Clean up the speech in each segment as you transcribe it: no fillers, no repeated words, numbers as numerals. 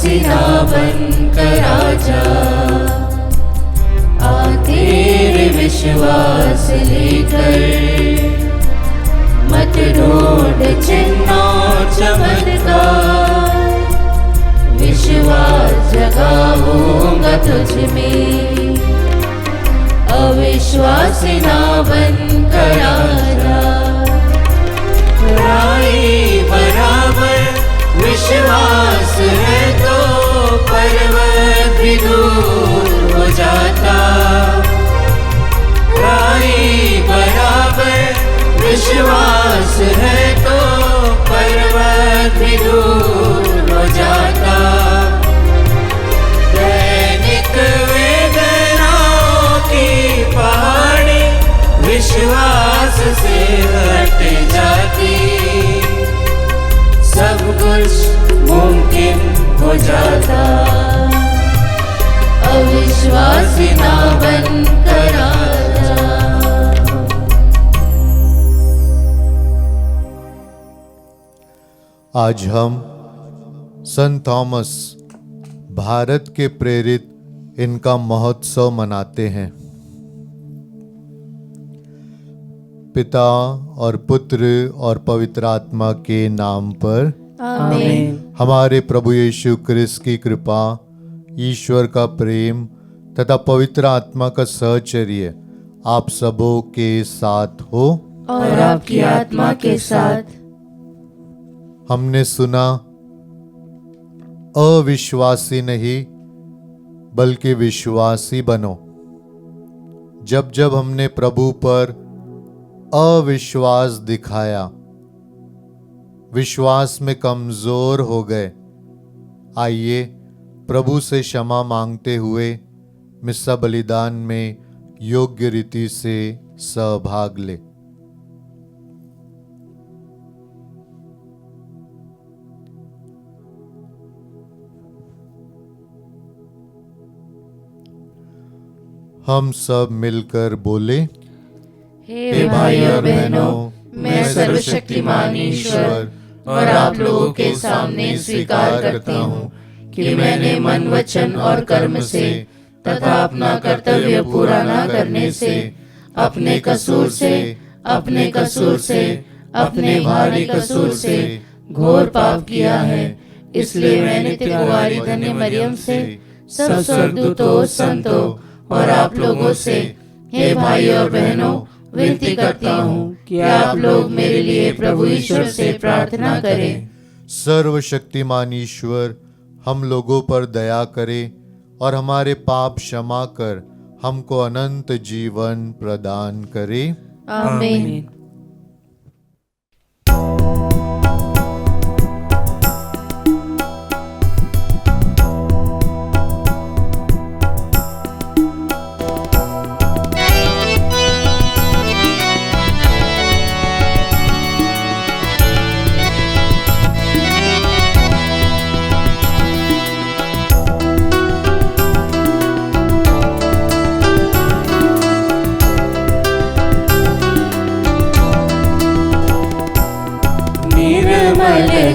विश्वासी ना बनकर आजा, आ तेरे विश्वास लेकर, मत ढूंढ चिन्ह और चमत्कार, विश्वास जगाऊंगा तुझ में, अविश्वासी ना बनकर आजा। राई बराबर विश्वास है तो पर्वत भी दूर हो जाता, राई बराबर विश्वास है तो पर्वत भी दूर हो जाता, दैनिक वेदनाओं की पहाड़ी विश्वास से हट जाती, सब कुछ मुमकिन हो जाता, अविश्वासी ना बनकर आजा। आज हम संत थॉमस भारत के प्रेरित इनका महोत्सव मनाते हैं। पिता और पुत्र और पवित्र आत्मा के नाम पर आमीन। हमारे प्रभु यीशु क्रिस्त की कृपा, ईश्वर का प्रेम तथा पवित्र आत्मा का सहचर्य आप सबों के साथ हो और आपकी आत्मा के साथ। हमने सुना, अविश्वासी नहीं बल्कि विश्वासी बनो। जब जब हमने प्रभु पर अविश्वास दिखाया, विश्वास में कमजोर हो गए, आइए प्रभु से क्षमा मांगते हुए मिस्सा बलिदान में योग्य रीति से सहभाग ले। हम सब मिलकर बोले, हे भाई और बहनों, मैं सर्वशक्तिमान ईश्वर और आप लोगों के सामने स्वीकार करता हूँ कि मैंने मन, वचन और कर्म से तथा अपना कर्तव्य पूरा न करने से, अपने कसूर से, अपने भारी कसूर से घोर पाप किया है। इसलिए मैंने कुंवारी धन्य मरियम से, सब स्वर्गदूतों, संतों और आप लोगों से, हे भाई और बहनों, विनती करता हूँ कि आप लोग मेरे लिए प्रभु ईश्वर से प्रार्थना करें। सर्वशक्तिमान ईश्वर हम लोगों पर दया करे और हमारे पाप क्षमा कर हमको अनंत जीवन प्रदान करे। आमीन।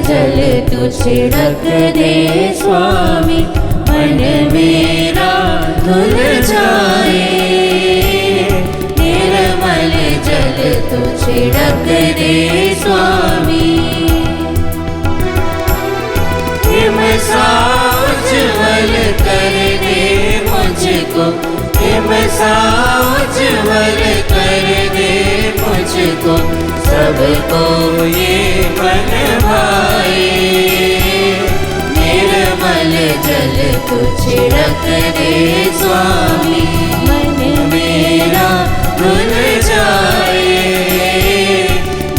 जल तू छिड़क दे स्वामी, मन मेरा धुल जाए। निर्मल जल तू छिड़क दे स्वामी, हिम सा उज्ज्वल कर दे मुझको, हिम सा उज्ज्वल कर दे मुझको, सबको ये मन भाए। निर्मल जल तू छिड़क दे स्वामी, मन मेरा धुल जाए।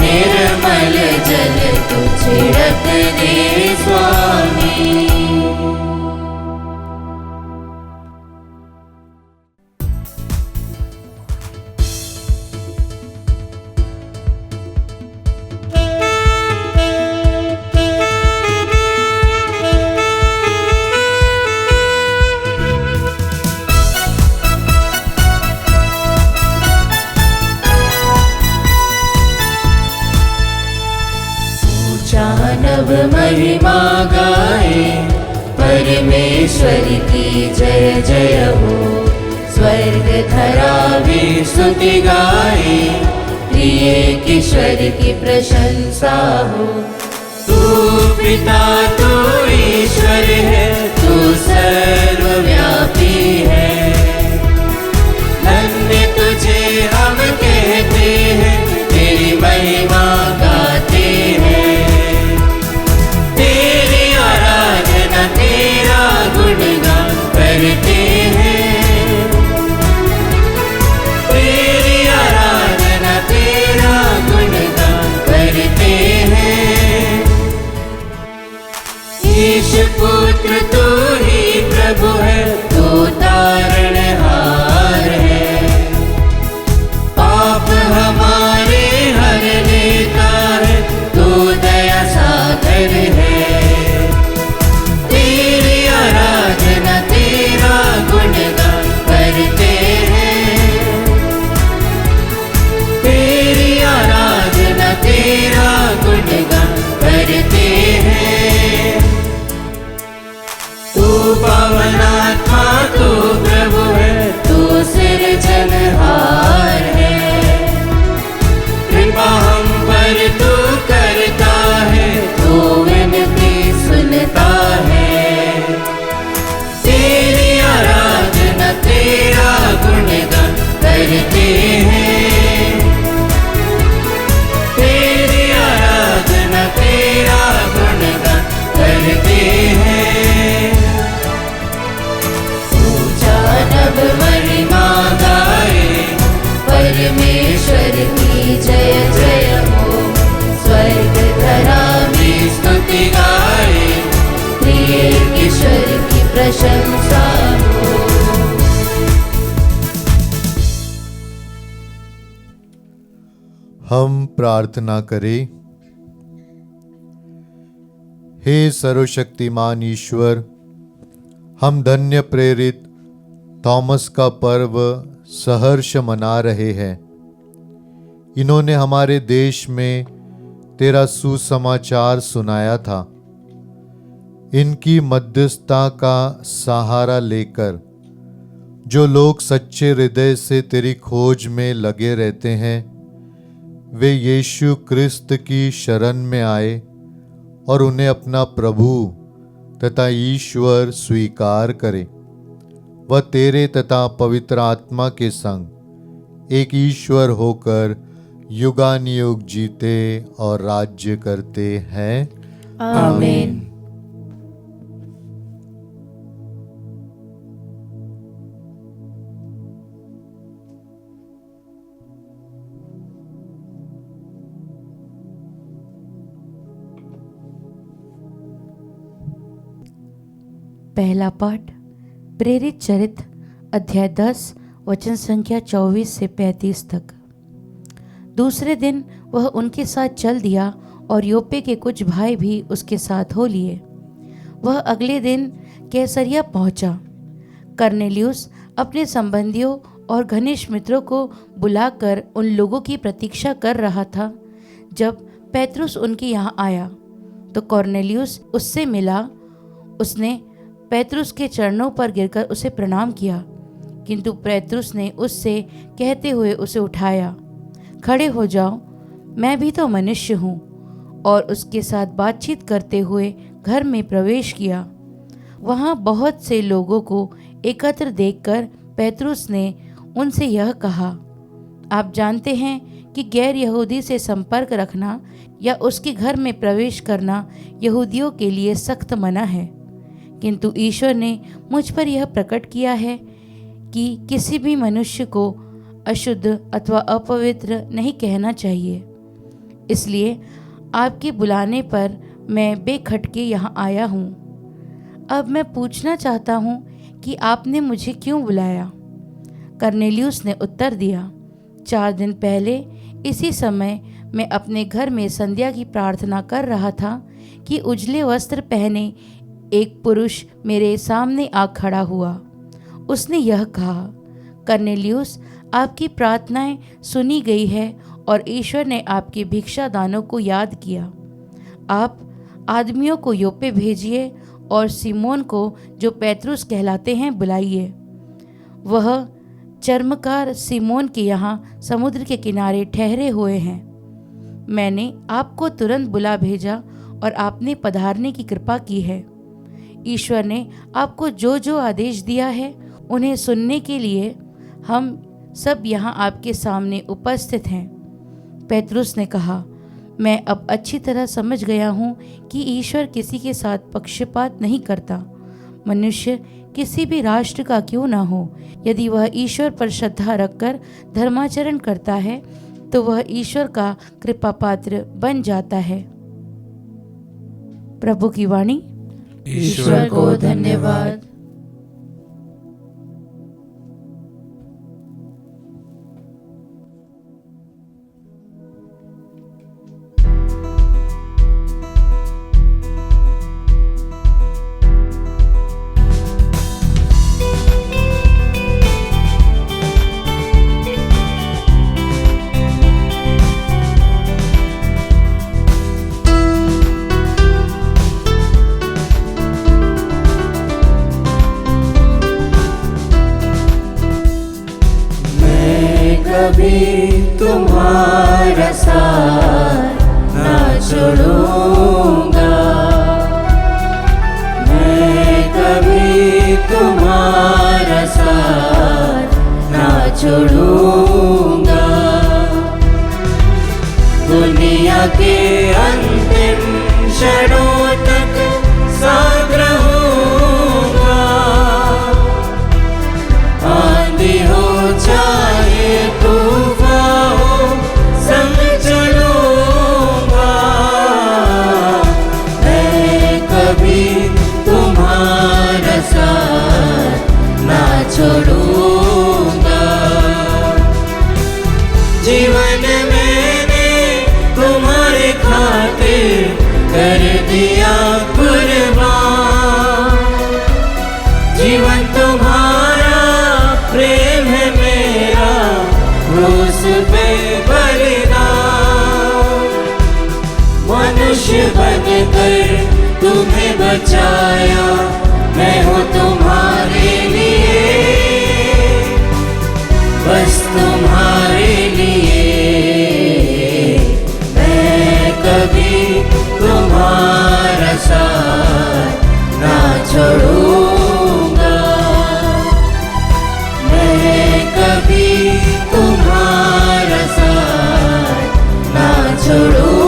निर्मल जल तू छिड़क दे स्वामी। महिमा गाए परमेश्वर की जय जय हो। स्वर्ग धरा भी स्तुति गाए, प्रिय ईश्वर की प्रशंसा हो। तू पिता तू ईश्वर है, तू सर्वव्यापी है। धन्य तुझे हम कहते हैं, तेरी महिमा गाते हैं। तेरी आराधना तेरा गुणगान करते हैं। तेरी आराधना तेरा गुणगान करते हैं। ईश पुत्र तू ही प्रभु है, तू तारणहार है। पाप हमारे हर लेता है, तू दया सागर है। तेरी आराधना तेरा गुणगान करते हैं। तेरी आराधना तेरा गुणगान करते हैं। तू पावन आत्मा तू प्रभु है, तू सिरजनहार है। कृपा हम पर तू करता है, तू विनती सुनता है। तेरी आराधना तेरा गुणगान करते हैं। तेरी आराधना तेरा गुणगान करते हैं। ऊंचा नभ महिमा गाए, परमेश्वर की जय जय हो। स्वर्ग धरा भी स्तुति गाए, प्रिय ईश्वर की प्रशंसा हो। हम प्रार्थना करें। हे सर्वशक्तिमान ईश्वर, हम धन्य प्रेरित थॉमस का पर्व सहर्ष मना रहे हैं। इन्होंने हमारे देश में तेरा सुसमाचार सुनाया था। इनकी मध्यस्थता का सहारा लेकर जो लोग सच्चे हृदय से तेरी खोज में लगे रहते हैं, वे यीशु क्रिस्त की शरण में आए और उन्हें अपना प्रभु तथा ईश्वर स्वीकार करे। वह तेरे तथा पवित्र आत्मा के संग एक ईश्वर होकर युगानुयुग जीते और राज्य करते हैं। आमीन। पहला पाठ प्रेरित चरित्र अध्याय 10 वचन संख्या 24 से 35 तक। दूसरे दिन वह उनके साथ चल दिया और योप्पे के कुछ भाई भी उसके साथ हो लिए। वह अगले दिन कैसरिया पहुंचा। कर्नेलियुस अपने संबंधियों और घनिष्ठ मित्रों को बुलाकर उन लोगों की प्रतीक्षा कर रहा था। जब पेत्रुस उनके यहाँ आया तो कर्नेलियुस उससे मिला। उसने पेत्रुस के चरणों पर गिरकर उसे प्रणाम किया, किंतु पेत्रुस ने उससे कहते हुए उसे उठाया, खड़े हो जाओ, मैं भी तो मनुष्य हूँ, और उसके साथ बातचीत करते हुए घर में प्रवेश किया। वहाँ बहुत से लोगों को एकत्र देखकर पेत्रुस ने उनसे यह कहा, आप जानते हैं कि गैर यहूदी से संपर्क रखना या उसके घर में प्रवेश करना यहूदियों के लिए सख्त मना है, किंतु ईश्वर ने मुझ पर यह प्रकट किया है कि किसी भी मनुष्य को अशुद्ध अथवा अपवित्र नहीं कहना चाहिए। इसलिए आपके बुलाने पर मैं बेखटके यहाँ आया हूँ। अब मैं पूछना चाहता हूँ कि आपने मुझे क्यों बुलाया? कर्नेलियुस ने उत्तर दिया, 4 दिन पहले इसी समय मैं अपने घर में संध्या की प्रार्थना कर रहा था कि उजले वस्त्र पहने एक पुरुष मेरे सामने आ खड़ा हुआ। उसने यह कहा, कर्नेलियुस, आपकी प्रार्थनाएं सुनी गई है और ईश्वर ने आपके भिक्षा दानों को याद किया। आप आदमियों को योप्पे भेजिए और सिमोन को जो पेत्रुस कहलाते हैं बुलाइए। वह चर्मकार सिमोन के यहाँ समुद्र के किनारे ठहरे हुए हैं। मैंने आपको तुरंत बुला भेजा और आपने पधारने की कृपा की है। ईश्वर ने आपको जो जो आदेश दिया है उन्हें सुनने के लिए हम सब यहाँ आपके सामने उपस्थित हैं। पेत्रुस ने कहा, मैं अब अच्छी तरह समझ गया हूँ कि ईश्वर किसी के साथ पक्षपात नहीं करता। मनुष्य किसी भी राष्ट्र का क्यों ना हो, यदि वह ईश्वर पर श्रद्धा रखकर धर्माचरण करता है तो वह ईश्वर का कृपा पात्र बन जाता है। प्रभु की वाणी। ईश्वर को धन्यवाद। कभी तुम्हारा साथ ना छोड़ूंगा, मैं कभी तुम्हारा साथ ना छोड़ूंगा। दुनिया के अंतिम क्षणों तक साथ रहूंगा, आंधी हो चाहे तूफान हो संग चलूंगा, मैं कभी तुम्हारा साथ ना छोड़ूंगा। जीवन मैंने तुम्हारे खातिर कर दिया कुर्बान, जीवन तुम्हारा प्रेम है मेरा क्रूस पे बलिदान। मनुष्य बनकर तुम्हें बचाया, मैं हूँ तुम्हारे लिए, बस तुम्हारे लिए। मैं कभी तुम्हारा साथ ना छोड़ूंगा, मैं कभी तुम्हारा साथ ना छोड़ूंगा।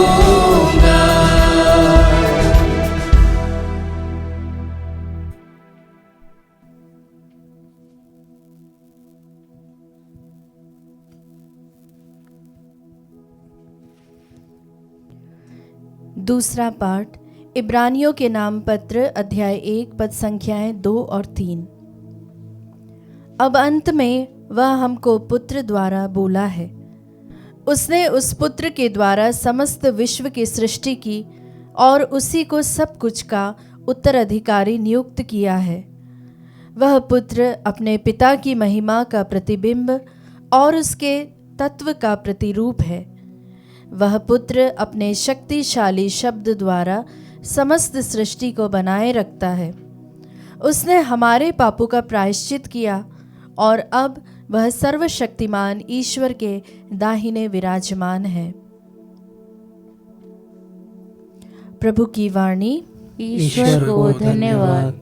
दूसरा पाठ इब्रानियों के नाम पत्र अध्याय 1 पद संख्याएं 2 और 3। अब अंत में वह हमको पुत्र द्वारा बोला है। उसने उस पुत्र के द्वारा समस्त विश्व की सृष्टि की और उसी को सब कुछ का उत्तराधिकारी नियुक्त किया है। वह पुत्र अपने पिता की महिमा का प्रतिबिंब और उसके तत्व का प्रतिरूप है। वह पुत्र अपने शक्तिशाली शब्द द्वारा समस्त सृष्टि को बनाए रखता है। उसने हमारे पापों का प्रायश्चित किया और अब वह सर्वशक्तिमान ईश्वर के दाहिने विराजमान है। प्रभु की वाणी। ईश्वर को धन्यवाद।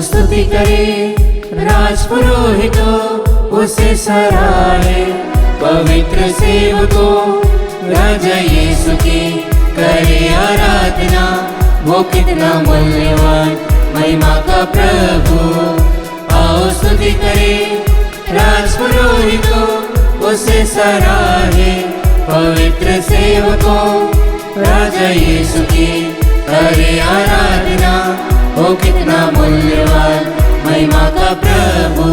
स्तुति करे राजपुरोहितों, उसे सराहे पवित्र सेवकों। राजा यीशु की करे आराधना, वो कितना मूल्यवान महिमा का प्रभु। आओ स्तुति करे राजपुरोहितों, उसे सराहे पवित्र सेवकों राजा यीशु की करे आराधना। ओ कितना मूल्यवान महिमा का प्रभु।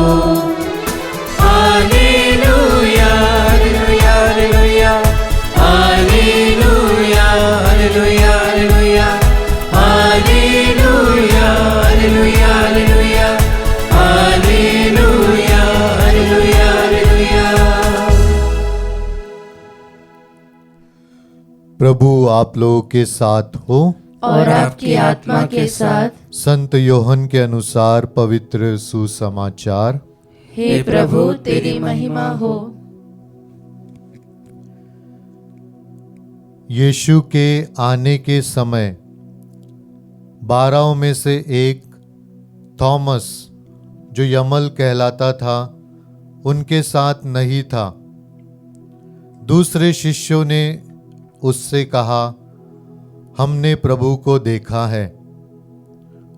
हालेलुया हालेलुया हालेलुया हालेलुया हालेलुया हालेलुया हालेलुया हालेलुया हालेलुया हालेलुया हालेलुया हालेलुया। प्रभु आप लोगों के साथ हो और आपकी आत्मा के साथ। संत योहन के अनुसार पवित्र सुसमाचार। हे प्रभु तेरी महिमा हो। यीशु के आने के समय 12 में से एक थॉमस, जो यमल कहलाता था, उनके साथ नहीं था। दूसरे शिष्यों ने उससे कहा, हमने प्रभु को देखा है।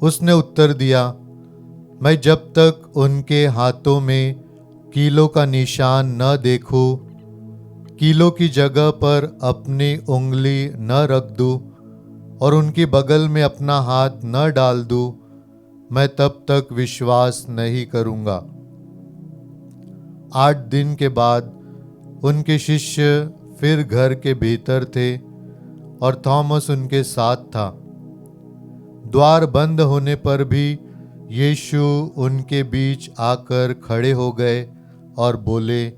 उसने उत्तर दिया, मैं जब तक उनके हाथों में कीलों का निशान न देखूं, कीलों की जगह पर अपनी उंगली न रख दूं और उनकी बगल में अपना हाथ न डाल दूं, मैं तब तक विश्वास नहीं करूंगा। 8 दिन के बाद उनके शिष्य फिर घर के भीतर थे और थॉमस उनके साथ था। द्वार बंद होने पर भी यीशु उनके बीच आकर खड़े हो गए और बोले,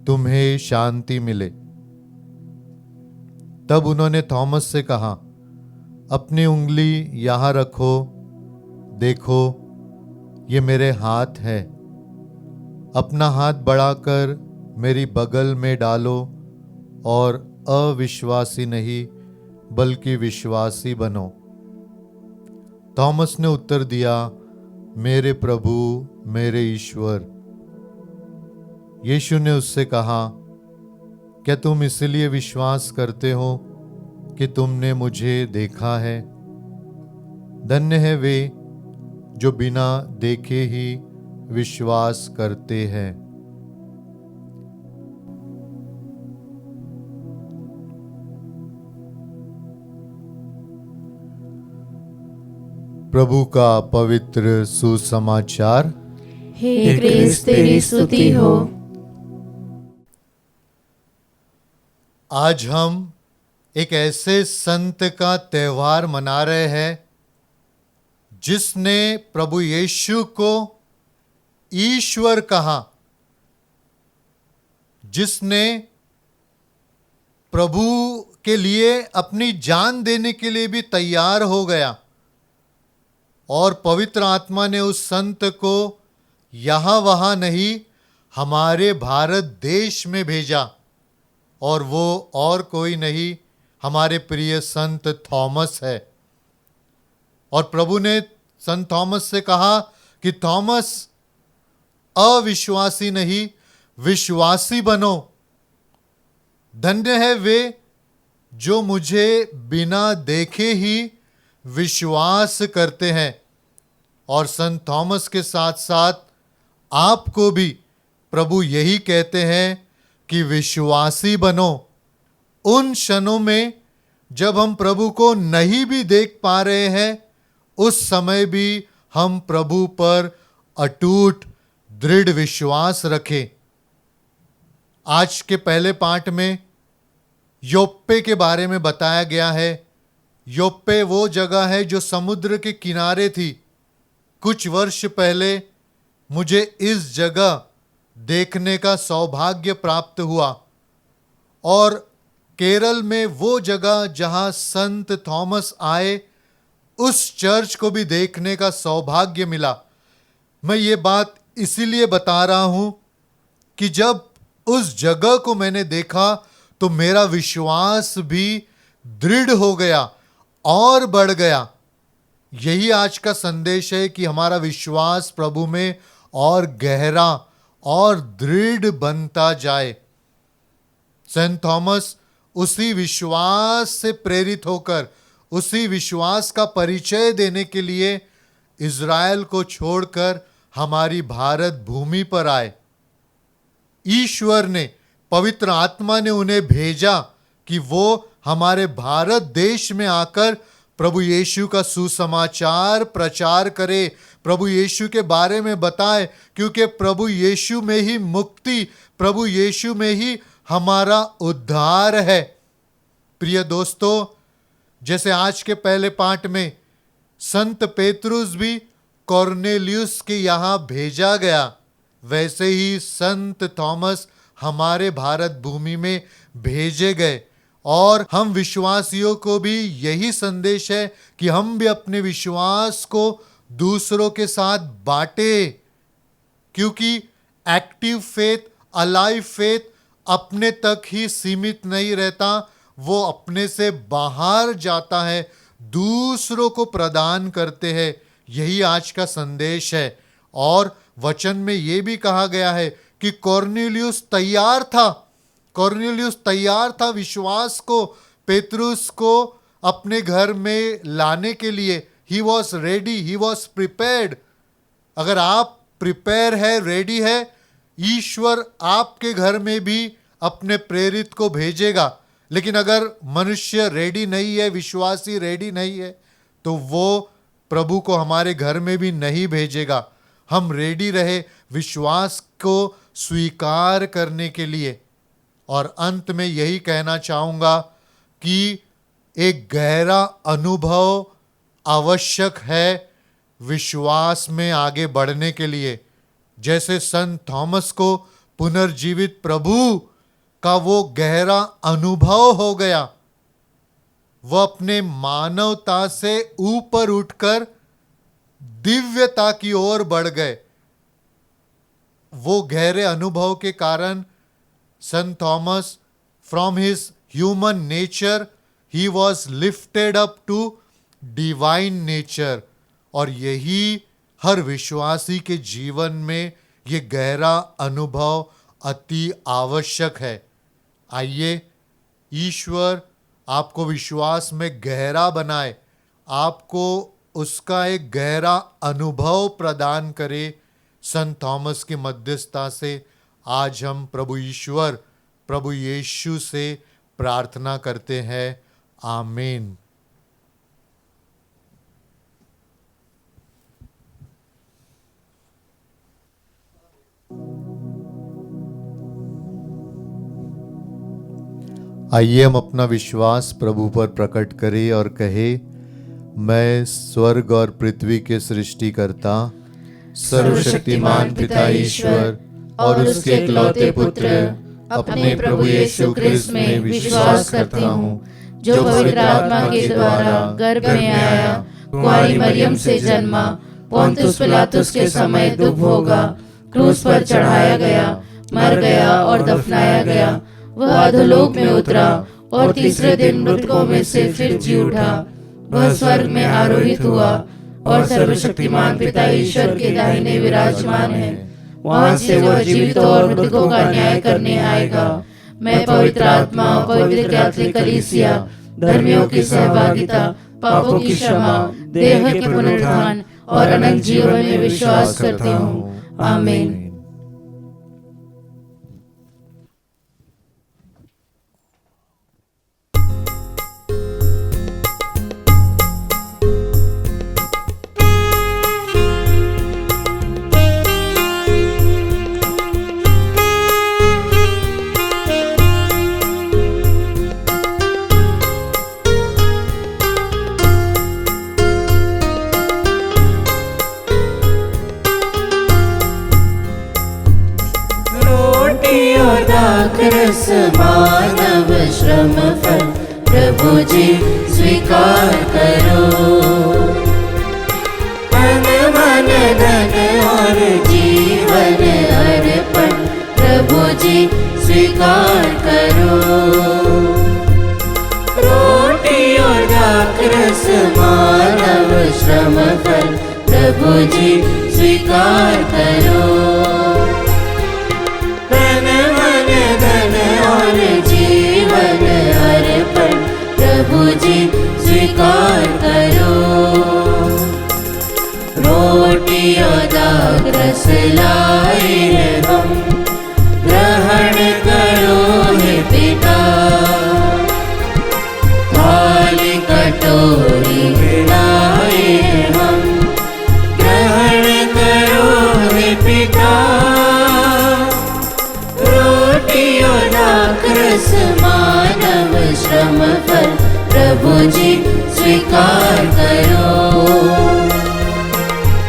तुम्हें शांति मिले। तब उन्होंने थॉमस से कहा, अपनी उंगली यहाँ रखो, देखो ये मेरे हाथ है। अपना हाथ बढ़ाकर मेरी बगल में डालो और अविश्वासी नहीं बल्कि विश्वासी बनो। थॉमस ने उत्तर दिया, मेरे प्रभु मेरे ईश्वर। यीशु ने उससे कहा, क्या तुम इसलिए विश्वास करते हो कि तुमने मुझे देखा है? धन्य है वे जो बिना देखे ही विश्वास करते हैं। प्रभु का पवित्र सुसमाचार। हे क्रिस्त तेरी स्तुति हो। आज हम एक ऐसे संत का त्योहार मना रहे हैं जिसने प्रभु यीशु को ईश्वर कहा, जिसने प्रभु के लिए अपनी जान देने के लिए भी तैयार हो गया और पवित्र आत्मा ने उस संत को यहाँ वहाँ नहीं, हमारे भारत देश में भेजा। और वो और कोई नहीं, हमारे प्रिय संत थॉमस है। और प्रभु ने संत थॉमस से कहा कि थॉमस, अविश्वासी नहीं विश्वासी बनो। धन्य है वे जो मुझे बिना देखे ही विश्वास करते हैं। और संत थॉमस के साथ साथ आपको भी प्रभु यही कहते हैं कि विश्वासी बनो। उन क्षणों में जब हम प्रभु को नहीं भी देख पा रहे हैं, उस समय भी हम प्रभु पर अटूट दृढ़ विश्वास रखें। आज के पहले पाठ में योप्पे के बारे में बताया गया है। योप्पे वो जगह है जो समुद्र के किनारे थी। कुछ वर्ष पहले मुझे इस जगह देखने का सौभाग्य प्राप्त हुआ और केरल में वो जगह जहां संत थॉमस आए, उस चर्च को भी देखने का सौभाग्य मिला। मैं ये बात इसीलिए बता रहा हूं कि जब उस जगह को मैंने देखा तो मेरा विश्वास भी दृढ़ हो गया और बढ़ गया। यही आज का संदेश है कि हमारा विश्वास प्रभु में और गहरा और दृढ़ बनता जाए। सेंट थॉमस उसी विश्वास से प्रेरित होकर, उसी विश्वास का परिचय देने के लिए इज़राइल को छोड़कर हमारी भारत भूमि पर आए। ईश्वर ने पवित्र आत्मा ने उन्हें भेजा कि वो हमारे भारत देश में आकर प्रभु यीशु का सुसमाचार प्रचार करे, प्रभु यीशु के बारे में बताए, क्योंकि प्रभु यीशु में ही मुक्ति, प्रभु यीशु में ही हमारा उद्धार है। प्रिय दोस्तों, जैसे आज के पहले पाठ में संत पेतरुस भी कॉर्नेलियुस के यहाँ भेजा गया, वैसे ही संत थॉमस हमारे भारत भूमि में भेजे गए। और हम विश्वासियों को भी यही संदेश है कि हम भी अपने विश्वास को दूसरों के साथ बांटे, क्योंकि एक्टिव फेथ, अलाइव फेथ अपने तक ही सीमित नहीं रहता, वो अपने से बाहर जाता है, दूसरों को प्रदान करते हैं। यही आज का संदेश है। और वचन में ये भी कहा गया है कि कॉर्नेलियुस तैयार था, कॉर्नेलियुस तैयार था विश्वास को, पेतरुस को अपने घर में लाने के लिए। He was ready, he was prepared. अगर आप प्रिपेयर है, रेडी है, ईश्वर आपके घर में भी अपने प्रेरित को भेजेगा। लेकिन अगर मनुष्य रेडी नहीं है, विश्वासी रेडी नहीं है, तो वो प्रभु को हमारे घर में भी नहीं भेजेगा। हम रेडी रहे विश्वास को स्वीकार करने के लिए। और अंत में यही कहना चाहूँगा कि एक गहरा अनुभव आवश्यक है विश्वास में आगे बढ़ने के लिए। जैसे संत थॉमस को पुनर्जीवित प्रभु का वो गहरा अनुभव हो गया, वो अपने मानवता से ऊपर उठकर दिव्यता की ओर बढ़ गए। वो गहरे अनुभव के कारण संत Thomas, from his human nature he was lifted up to divine nature. और यही हर विश्वासी के जीवन में ये गहरा अनुभव अति आवश्यक है। आइए, ईश्वर आपको विश्वास में गहरा बनाए, आपको उसका एक गहरा अनुभव प्रदान करे। संत थॉमस की मध्यस्थता से आज हम प्रभु ईश्वर, प्रभु यीशु से प्रार्थना करते हैं। आमीन। आइए हम अपना विश्वास प्रभु पर प्रकट करें और कहे, मैं स्वर्ग और पृथ्वी के सृष्टिकर्ता, सर्वशक्तिमान पिता ईश्वर और उसके इकलौते पुत्र अपने प्रभु यीशु क्रिस्त में विश्वास करता हूँ, जो पवित्र आत्मा के द्वारा गर्भ में आया, कुंवारी मरियम से जन्मा, पोंतुस पिलातुस के समय दुख भोगा, क्रूस पर चढ़ाया गया, मर गया और दफनाया गया, वह अधोलोक में उतरा और तीसरे दिन मृतकों में से फिर जी उठा, वह स्वर्ग में आरोहित हुआ और सर्वशक्तिमान पिता ईश्वर के दाहिने विराजमान है। वहां से वह जीवितों और मृतकों का न्याय करने आएगा। मैं पवित्र आत्मा, पवित्र कैथोलिक कलीसिया, धर्मियों की सहभागिता, पापों की क्षमा, देह के पुनरुत्थान और अनंत जीवन में विश्वास करती हूँ। आमीन। रस मानव श्रम फल प्रभु जी स्वीकार करो। तन मन धन और जीवन अर्पण प्रभु जी स्वीकार करो। रोटी और दाखरस मानव श्रम फल प्रभु जी स्वीकार करो। जीवन अर्पण प्रभु जी स्वीकार करो। रोटी और दाखरस लाए हम, ग्रहण करो रस मानव श्रम फल प्रभु जी स्वीकार करो।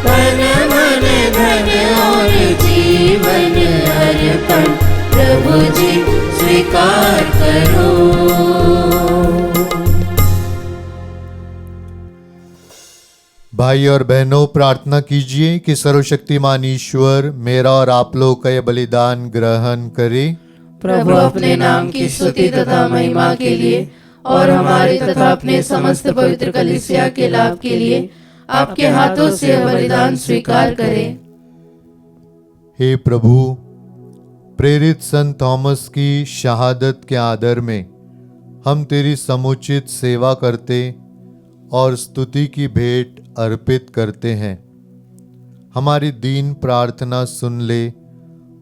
तन मन धन और जीवन अर्पण प्रभु जी स्वीकार करो। भाई और बहनों, प्रार्थना कीजिए कि सर्वशक्तिमान ईश्वर मेरा और आप लोगों का यह बलिदान ग्रहण करे। प्रभु अपने नाम की स्तुति तथा महिमा के लिए और हमारे तथा अपने समस्त पवित्र कलीसिया के लाभ के लिए आपके हाथों से यह बलिदान स्वीकार करें। हे प्रभु, प्रेरित संत थॉमस की शहादत के आदर में हम तेरी समुचित सेवा करते और स्तुति की भेंट अर्पित करते हैं। हमारी दीन प्रार्थना सुन ले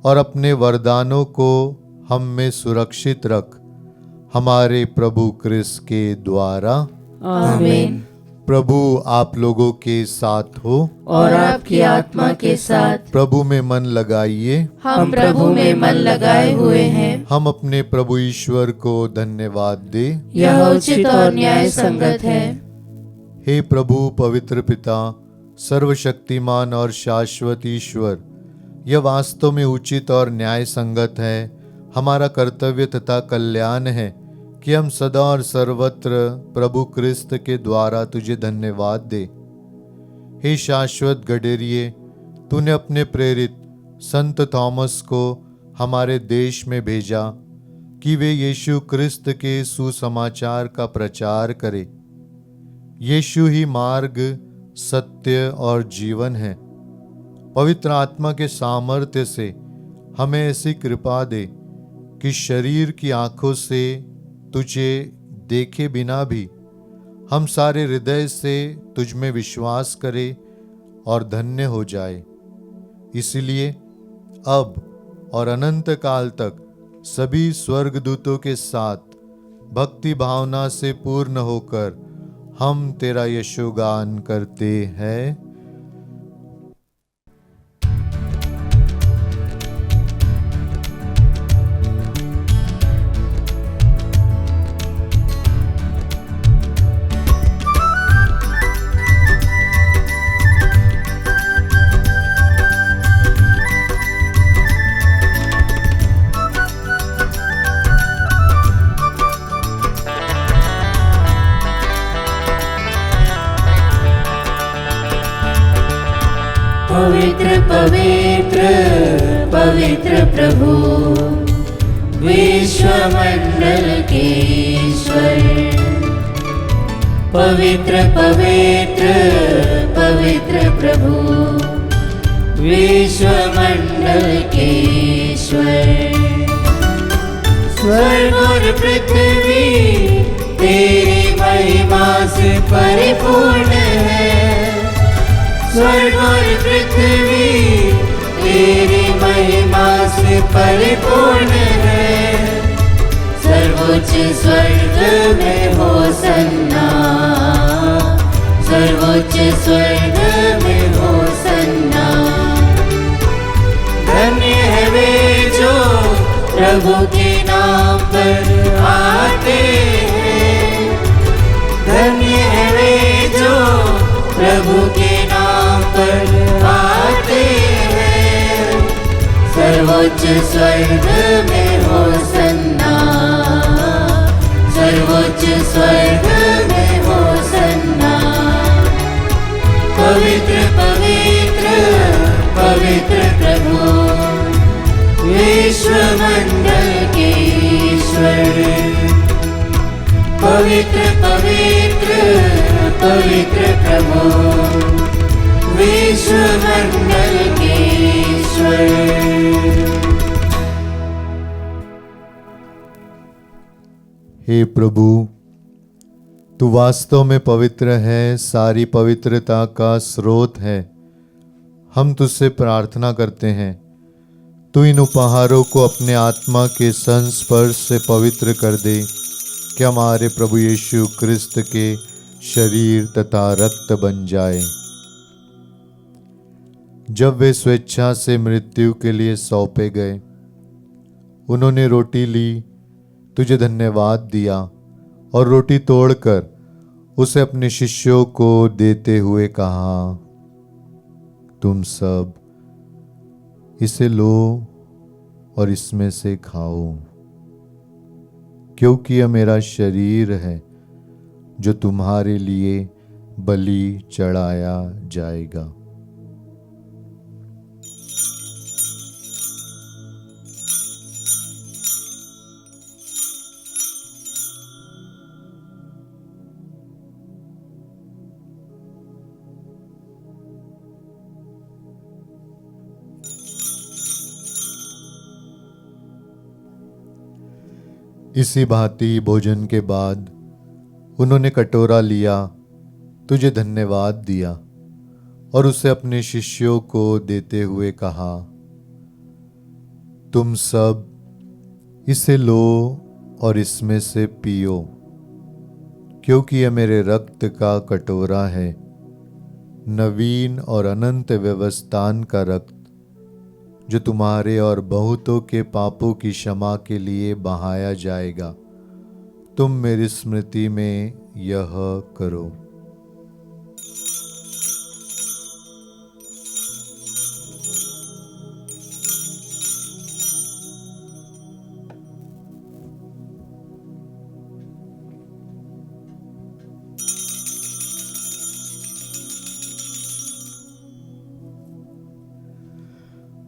और अपने वरदानों को हम में सुरक्षित रख, हमारे प्रभु क्रिस्त के द्वारा। आमीन। प्रभु आप लोगों के साथ हो और आपकी आत्मा के साथ। प्रभु में मन लगाइए। हम प्रभु में मन लगाए हुए हैं। हम अपने प्रभु ईश्वर को धन्यवाद दे। यह उचित और न्याय संगत है। हे प्रभु पवित्र पिता, सर्वशक्तिमान और शाश्वत ईश्वर, यह वास्तव में उचित और न्याय संगत है, हमारा कर्तव्य तथा कल्याण है कि हम सदा और सर्वत्र प्रभु क्रिस्त के द्वारा तुझे धन्यवाद दे। हे शाश्वत गडेरिये, तूने अपने प्रेरित संत थॉमस को हमारे देश में भेजा कि वे यीशु क्रिस्त के सुसमाचार का प्रचार करें। यीशु ही मार्ग, सत्य और जीवन है। पवित्र आत्मा के सामर्थ्य से हमें ऐसी कृपा दे कि शरीर की आंखों से तुझे देखे बिना भी हम सारे हृदय से तुझ में विश्वास करें और धन्य हो जाए। इसलिए अब और अनंत काल तक सभी स्वर्गदूतों के साथ भक्ति भावना से पूर्ण होकर हम तेरा यशोगान करते हैं। पवित्र पवित्र पवित्र प्रभु, विश्व मंडल के ईश्वर। पवित्र पवित्र पवित्र प्रभु, विश्व मंडल के ईश्वर। स्वर्ग और पृथ्वी तेरी महिमा से परिपूर्ण है। स्वर्ग और पृथ्वी तेरी महिमा से परिपूर्ण है। सर्वोच्च स्वर्ग में होसन्ना, सर्वोच्च स्वर्ग में होसन्ना। धन्य है वे जो प्रभु के नाम पर आते हैं। धन्य है वे जो प्रभु के नाम पर आते हैं। सर्वोच्च स्वर्ग में होसन्ना, सर्वोच्च स्वर्ग में होसन्ना। पवित्र पवित्र पवित्र प्रभु, विश्व मंडल के ईश्वर। पवित्र पवित्र पवित्र प्रभु, विश्व मंडल के ईश्वर। हे प्रभु, तू वास्तव में पवित्र है, सारी पवित्रता का स्रोत है। हम तुझसे प्रार्थना करते हैं, तू इन उपहारों को अपने आत्मा के संस्पर्श से पवित्र कर दे कि हमारे प्रभु यीशु क्रिस्त के शरीर तथा रक्त बन जाए। जब वे स्वेच्छा से मृत्यु के लिए सौंपे गए, उन्होंने रोटी ली, तुझे धन्यवाद दिया और रोटी तोड़कर उसे अपने शिष्यों को देते हुए कहा, तुम सब इसे लो और इसमें से खाओ, क्योंकि यह मेरा शरीर है जो तुम्हारे लिए बलि चढ़ाया जाएगा। इसी भांति भोजन के बाद उन्होंने कटोरा लिया, तुझे धन्यवाद दिया और उसे अपने शिष्यों को देते हुए कहा, तुम सब इसे लो और इसमें से पियो, क्योंकि यह मेरे रक्त का कटोरा है, नवीन और अनंत व्यवस्थान का रक्त, जो तुम्हारे और बहुतों के पापों की क्षमा के लिए बहाया जाएगा। तुम मेरी स्मृति में यह करो।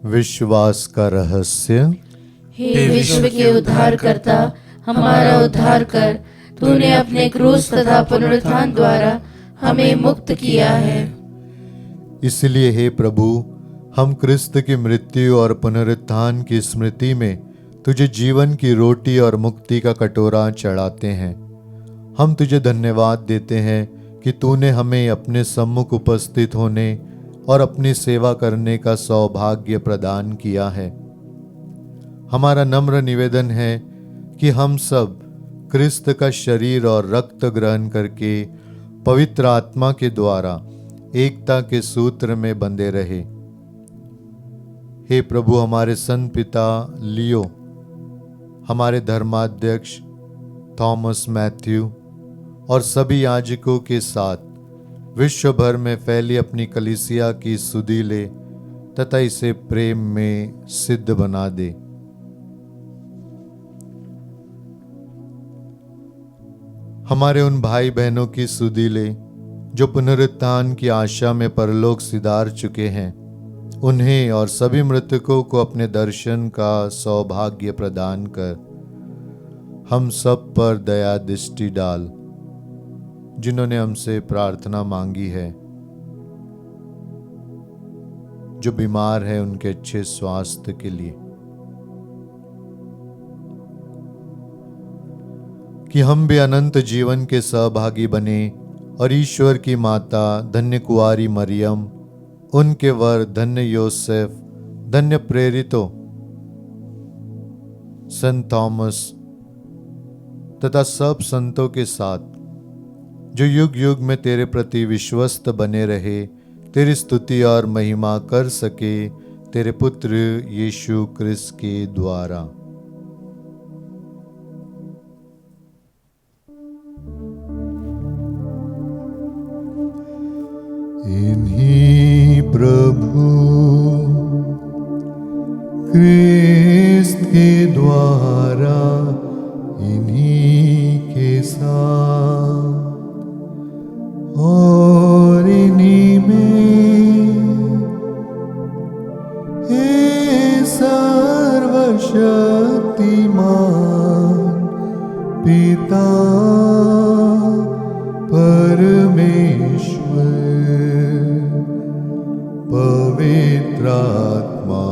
विश्वास का रहस्य। हे विश्व के उद्धारकर्ता, हमारा उद्धार कर। तूने अपने क्रूस तथा पुनरुत्थान द्वारा हमें मुक्त किया है। इसलिए हे प्रभु, हम क्रिस्त की मृत्यु और पुनरुत्थान की स्मृति में तुझे जीवन की रोटी और मुक्ति का कटोरा चढ़ाते हैं। हम तुझे धन्यवाद देते हैं कि तूने हमें अपने सम्मुख उपस्थित होने और अपनी सेवा करने का सौभाग्य प्रदान किया है। हमारा नम्र निवेदन है कि हम सब क्रिस्त का शरीर और रक्त ग्रहण करके पवित्र आत्मा के द्वारा एकता के सूत्र में बंधे रहे। हे प्रभु, हमारे संत पिता लियो, हमारे धर्माध्यक्ष थॉमस मैथ्यू और सभी याजकों के साथ विश्व भर में फैली अपनी कलीसिया की सुधि ले तथा इसे प्रेम में सिद्ध बना दे। हमारे उन भाई बहनों की सुधि ले जो पुनरुत्थान की आशा में परलोक सिधार चुके हैं, उन्हें और सभी मृतकों को अपने दर्शन का सौभाग्य प्रदान कर। हम सब पर दया दृष्टि डाल, जिन्होंने हमसे प्रार्थना मांगी है। जो बीमार है उनके अच्छे स्वास्थ्य के लिए, कि हम भी अनंत जीवन के सहभागी बने और ईश्वर की माता धन्य कुंवारी मरियम, उनके वर धन्य योसेफ, धन्य प्रेरितों संत थॉमस तथा सब संतों के साथ जो युग युग में तेरे प्रति विश्वस्त बने रहे, तेरी स्तुति और महिमा कर सके, तेरे पुत्र यीशु क्रिस्त के द्वारा। इन्हीं प्रभु क्रिस्त के द्वारा, इन्हीं के साथ और इन्हीं में हे सर्वशक्तिमान पिता परमेश्वर, पवित्र आत्मा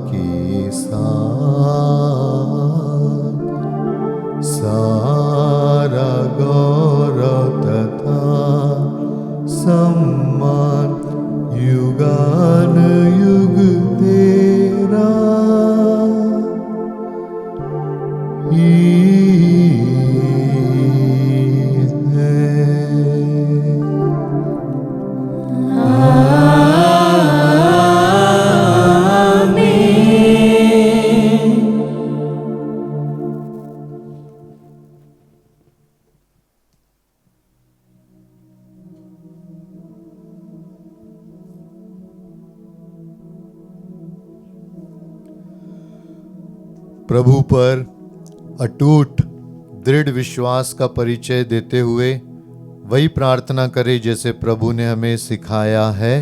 के साथ सारा गौरव तथा सम्मान युगान युग तेरा ही प्रभु पर अटूट दृढ़ विश्वास का परिचय देते हुए वही प्रार्थना करें जैसे प्रभु ने हमें सिखाया है।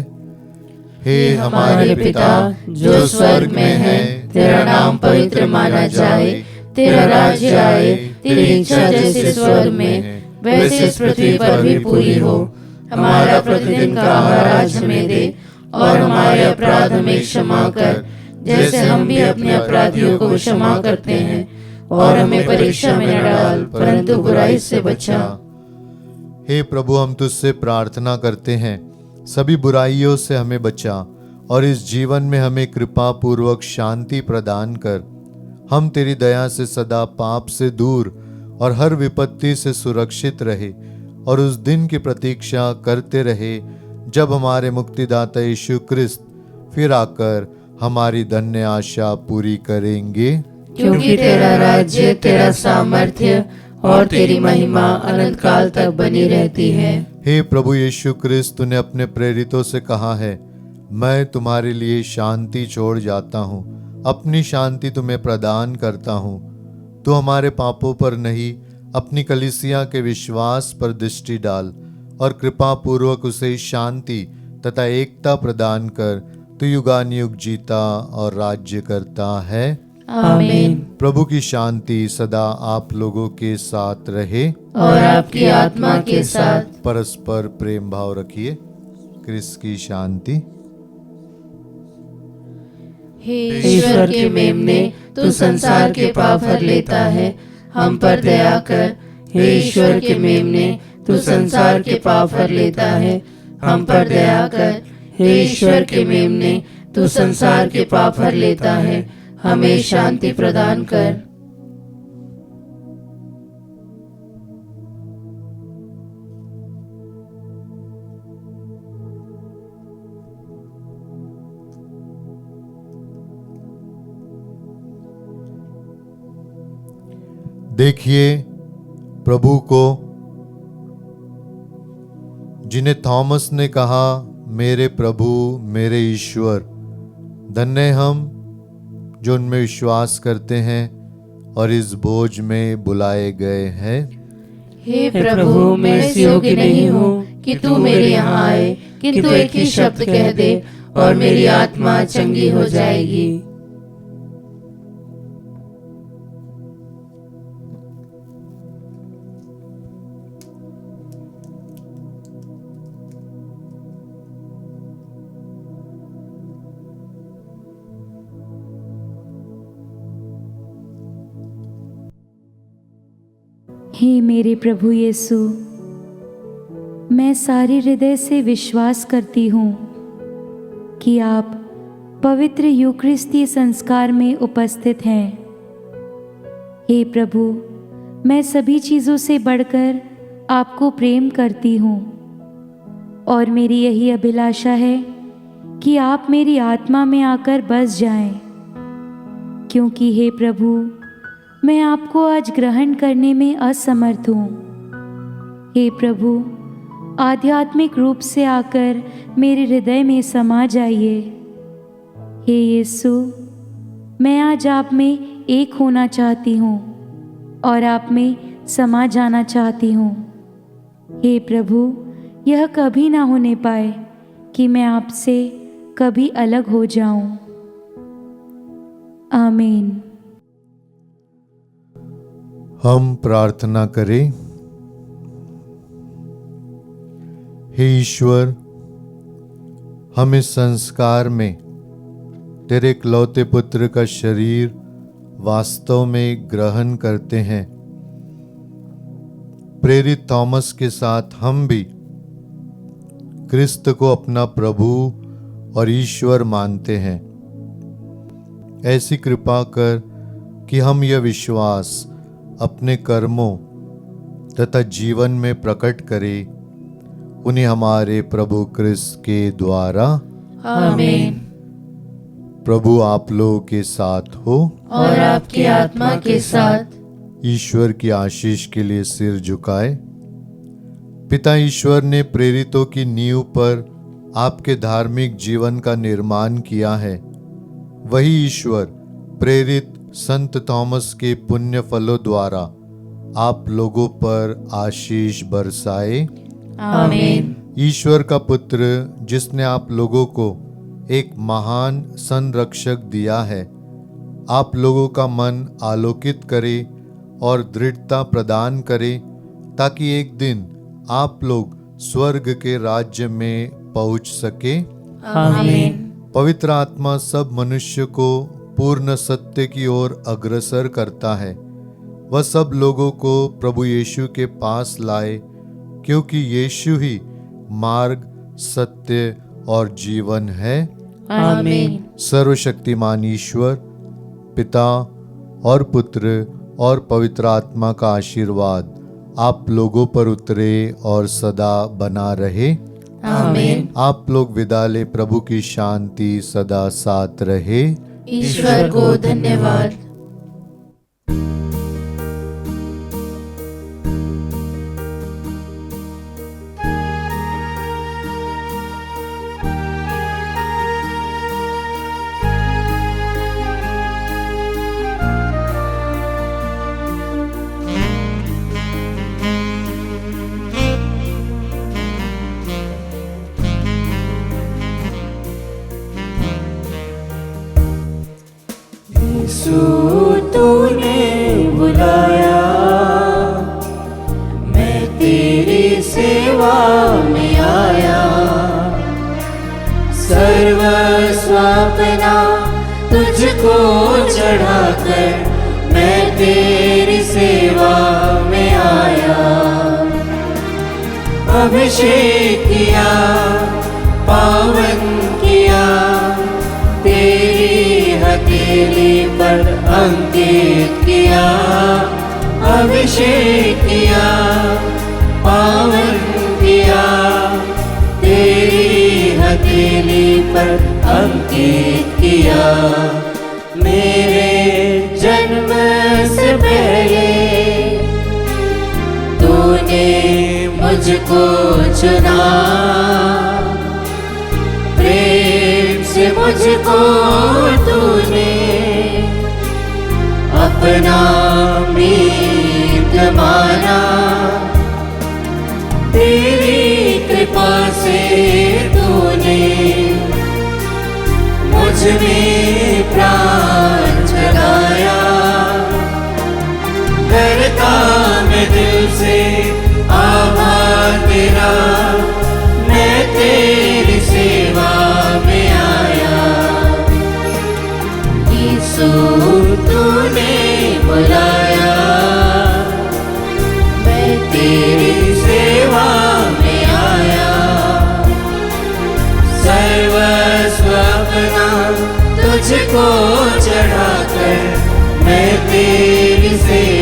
हे हमारे पिता जो स्वर्ग में है, तेरा नाम पवित्र माना जाए, तेरा राज्य आए, तेरी इच्छा जैसे स्वर्ग में वैसे इस पृथ्वी पर भी पूरी हो। हमारा प्रतिदिन का आहार आज हमें दे, और हमारे अपराध हमें क्षमा कर जैसे हम भी अपने अपराधियों को क्षमा करते हैं, और हमें परीक्षा में न डाल परंतु बुराई से बचा। हे प्रभु, हम तुझसे प्रार्थना करते हैं, सभी बुराइयों से हमें बचा और इस जीवन में हमें कृपा पूर्वक शांति प्रदान कर। हम तेरी दया से सदा पाप से दूर और हर विपत्ति से सुरक्षित रहे, और उस दिन की प्रतीक्षा करते रहे जब हमारे मुक्तिदाता यीशु क्रिस्त फिर आकर हमारी धन्य आशा पूरी करेंगे। क्योंकि तेरा राज्य, तेरा सामर्थ्य और तेरी महिमा अनंत काल तक बनी रहती है। हे प्रभु यीशु क्रिस्त, तूने अपने प्रेरितों से कहा है, मैं तुम्हारे लिए शांति छोड़ जाता हूँ, अपनी शांति तुम्हें प्रदान करता हूँ। तू हमारे पापों पर नहीं, अपनी कलीसिया के विश्वास पर दृष्टि डाल और कृपा पूर्वक उसे शांति तथा एकता प्रदान कर। तू युगानुयुग जीता और राज्य करता है। आमीन। प्रभु की शांति सदा आप लोगों के साथ रहे और आपकी आत्मा के साथ। परस्पर प्रेम भाव रखिए। क्रिस्त की शांति। हे ईश्वर के मेमने, तू संसार के पाप हर लेता है, हम पर दया कर। हे ईश्वर के मेमने, तू संसार के पाप हर लेता है, हम पर दया कर। हे ईश्वर के मेमने, तू संसार के पाप हर लेता है, हमें शांति प्रदान कर। देखिए प्रभु को, जिन्हें थॉमस ने कहा, मेरे प्रभु मेरे ईश्वर। धन्य हम जो उनमें विश्वास करते हैं और इस भोज में बुलाए गए हैं। हे प्रभु, मैं इस योग्य नहीं हूँ कि तू मेरे यहाँ आए, किंतु एक ही शब्द कह दे और मेरी आत्मा चंगी हो जाएगी। हे मेरे प्रभु यीशु, मैं सारे हृदय से विश्वास करती हूँ कि आप पवित्र यूकरिस्ती संस्कार में उपस्थित हैं। हे प्रभु, मैं सभी चीज़ों से बढ़कर आपको प्रेम करती हूँ और मेरी यही अभिलाषा है कि आप मेरी आत्मा में आकर बस जाएं, क्योंकि हे प्रभु, मैं आपको आज ग्रहण करने में असमर्थ हूँ। हे प्रभु, आध्यात्मिक रूप से आकर मेरे हृदय में समा जाइए। हे यीशु, मैं आज आप में एक होना चाहती हूँ और आप में समा जाना चाहती हूँ। हे प्रभु, यह कभी ना होने पाए कि मैं आपसे कभी अलग हो जाऊं। आमीन। हम प्रार्थना करें। हे ईश्वर, हम इस संस्कार में तेरे इकलौते पुत्र का शरीर वास्तव में ग्रहण करते हैं। प्रेरित थॉमस के साथ हम भी क्रिस्त को अपना प्रभु और ईश्वर मानते हैं। ऐसी कृपा कर कि हम यह विश्वास अपने कर्मों तथा जीवन में प्रकट करें, उन्हें हमारे प्रभु क्रिस्त के द्वारा। आमीन। प्रभु आप लोगों के साथ हो और आपकी आत्मा के साथ। ईश्वर की आशीष के लिए सिर झुकाए। पिता ईश्वर ने प्रेरितों की नींव पर आपके धार्मिक जीवन का निर्माण किया है। वही ईश्वर प्रेरित संत थॉमस के पुण्य फलों द्वारा आप लोगों पर आशीष बरसाए। आमीन। ईश्वर का पुत्र जिसने आप लोगों को एक महान संरक्षक दिया है, आप लोगों का मन आलोकित करे और दृढ़ता प्रदान करे, ताकि एक दिन आप लोग स्वर्ग के राज्य में पहुंच सके। आमीन। पवित्र आत्मा सब मनुष्य को पूर्ण सत्य की ओर अग्रसर करता है। वह सब लोगों को प्रभु यीशु के पास लाए, क्योंकि यीशु ही मार्ग, सत्य और जीवन है। आमीन। सर्वशक्तिमान ईश्वर पिता और पुत्र और पवित्र आत्मा का आशीर्वाद आप लोगों पर उतरे और सदा बना रहे। आमीन। आप लोग विदा ले, प्रभु की शांति सदा साथ रहे। ईश्वर को धन्यवाद। यीशु तूने बुलाया, मैं तेरी सेवा में आया। सर्वस्व अपना तुझको चढ़ाकर मैं तेरी सेवा में आया। अभिषेक किया, पावन किया, तेरी हथेली पर अंकित किया। अभिषेक किया, पावन किया, तेरी हथेली पर अंकित किया। मेरे जन्म से पहले तूने मुझको चुना, प्रेम से मुझको तूने अपना मीत माना। तेरी कृपा से तूने मुझ में प्राण जगाया। करता मैं दिल से आभार तेरा, मैं तेरी सेवा में आया। यीशु तूने बुलाया, मैं तेरी सेवा में आया। सर्वस्व अपना तुझको चढ़ाकर मैं तेरी सेवा